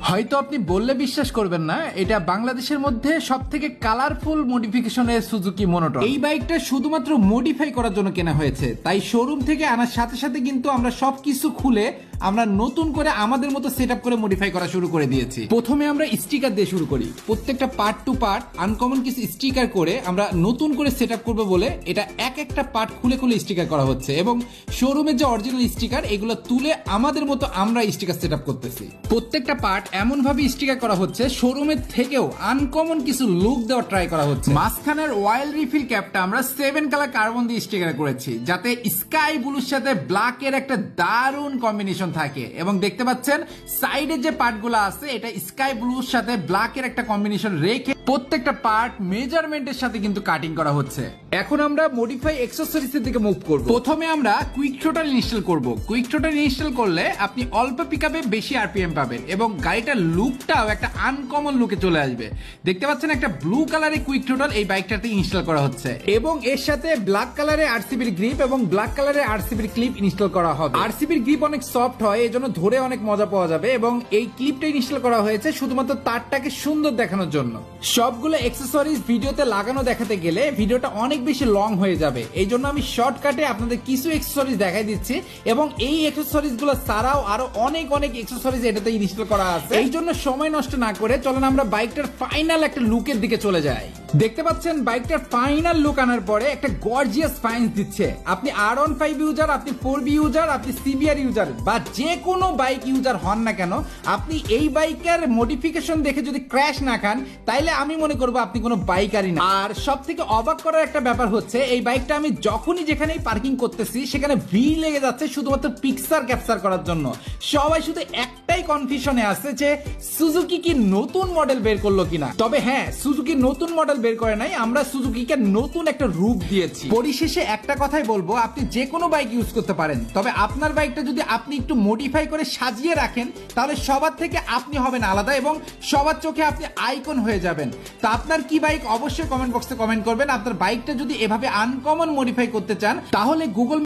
হয়তো আপনি বললে বিশ্বাস করবেন না, এটা বাংলাদেশের মধ্যে সবথেকে কালারফুল মডিফিকেশনের সুজুকি মনোটন। এই বাইকটা শুধুমাত্র মডিফাই করার জন্য কেনা হয়েছে, তাই শোরুম থেকে আনার সাথে সাথে কিন্তু আমরা সবকিছু খুলে আমরা নতুন করে আমাদের মতো সেটআপ করে মডিফাই করা শুরু করে দিয়েছি। প্রথমে আমরা স্টিকার দিয়ে শুরু করি। প্রত্যেকটা পার্ট টু পার্ট আনকমন কিছু স্টিকার করে আমরা নতুন করে সেটআপ করব বলে এটা একটা পার্ট খুলে খুলে স্টিকার করা হচ্ছে, এবং শোরুমের যে অরিজিনাল স্টিকার এগুলো তুলে আমাদের মতো আমরা স্টিকার সেটআপ করতেছি। প্রত্যেকটা পার্ট এমন ভাবে স্টিকার করা হচ্ছে শোরুমের থেকেও আনকমন কিছু লুক দেওয়া ট্রাই করা হচ্ছে। মাঝখানের অয়েল রিফিল ক্যাপটা আমরা 7 কালার কার্বন দিয়ে স্টিকার করেছি, যাতে স্কাই ব্লুর সাথে ব্ল্যাক এর একটা দারুণ কম্বিনেশন থাকে। এবং দেখতে পাচ্ছেন সাইডের যে পার্টগুলো আছে এটা স্কাই ব্লুর সাথে ব্ল্যাক এর একটা কম্বিনেশন রেখে প্রত্যেকটা পার্ট মেজারমেন্টের সাথে কিন্তু কাটিং করা হচ্ছে। এখন আমরা মডিফাই অ্যাকসেসরিজ এর দিকে মুভ করব। প্রথমে আমরা কুইক থ্রোটল ইনস্টল করব। কুইক থ্রোটল ইনস্টল করলে আপনি অল্প পিকআপে বেশি আরপিএম পাবেন এবং গাড়িটার লুকটাও একটা আনকমন লুকে চলে আসবে। দেখতে পাচ্ছেন একটা ব্লু কালারের কুইক থ্রোটল এই বাইকটাতে ইনস্টল করা হচ্ছে, এবং এর সাথে ব্ল্যাক কালারের আরসিবির গ্রিপ এবং ব্ল্যাক কালারের আরসিবির ক্লিপ ইনস্টল করা হবে। আরসিবির গ্রিপ অনেক সফট হয়, এজন্য ধরে অনেক মজা পাওয়া যাবে, এবং এই ক্লিপটা ইনস্টল করা হয়েছে শুধুমাত্র তারটাকে সুন্দর দেখানোর জন্য। সবগুলো অ্যাকসেসরিজ ভিডিওতে লাগানো দেখাতে গেলে ভিডিওটা অনেক বেশি লং হয়ে যাবে, এই জন্য আমি শর্টকাটে আপনাদের কিছু অ্যাকসেসরিজ দেখাই দিচ্ছি, এবং এই অ্যাকসেসরিজ গুলো ছাড়াও আরো অনেক অ্যাকসেসরিজ এটাতে ইনস্টল করা আছে। এই জন্য সময় নষ্ট না করে চলেন আমরা বাইকটার ফাইনাল একটা লুকের দিকে চলে যাই। দেখতে পাচ্ছেন বাইকটার ফাইনাল লুক আনার পরে একটা গর্জিয়াস ফাইন্স দিচ্ছে। আপনি R15 ইউজার, আপনি 4B ইউজার, আপনি সিবিআর ইউজার বা যে কোনো বাইক ইউজার হন না কেন, আপনি এই বাইকের মডিফিকেশন দেখে যদি ক্র্যাশ না খান তাইলে আমি মনে করবো আপনি কোনো বাইকারই না। আর সব থেকে অবাক করার একটা ব্যাপার হচ্ছে এই বাইকটা আমি যখনই যেখানেই পার্কিং করতেছি সেখানে ভিড় লেগে যাচ্ছে শুধুমাত্র পিকচার ক্যাপচার করার জন্য। সবাই শুধু একটাই কনফিউশনে আছে যে সুজুকি কি নতুন মডেল বের করলো কিনা। তবে হ্যাঁ, সুজুকি নতুন মডেল বের করে নাই, আমরা সুজুকিকে নতুন একটা রূপ দিয়েছি। পরিশেষে একটা কথাই বলবো, আপনি যে কোনো বাইক ইউজ করতে পারেন, তবে আপনার বাইকটা যদি আপনি একটু মডিফাই করে সাজিয়ে রাখেন তাহলে সবার থেকে আপনি হবেন আলাদা এবং সবার চোখে আপনি আইকন হয়ে যাবেন। তো আপনার কি বাইক অবশ্যই কমেন্ট বক্সে কমেন্ট করবেন। আপনার বাইকটা যদি এভাবে আনকমন মডিফাই করতে চান তাহলে গুগল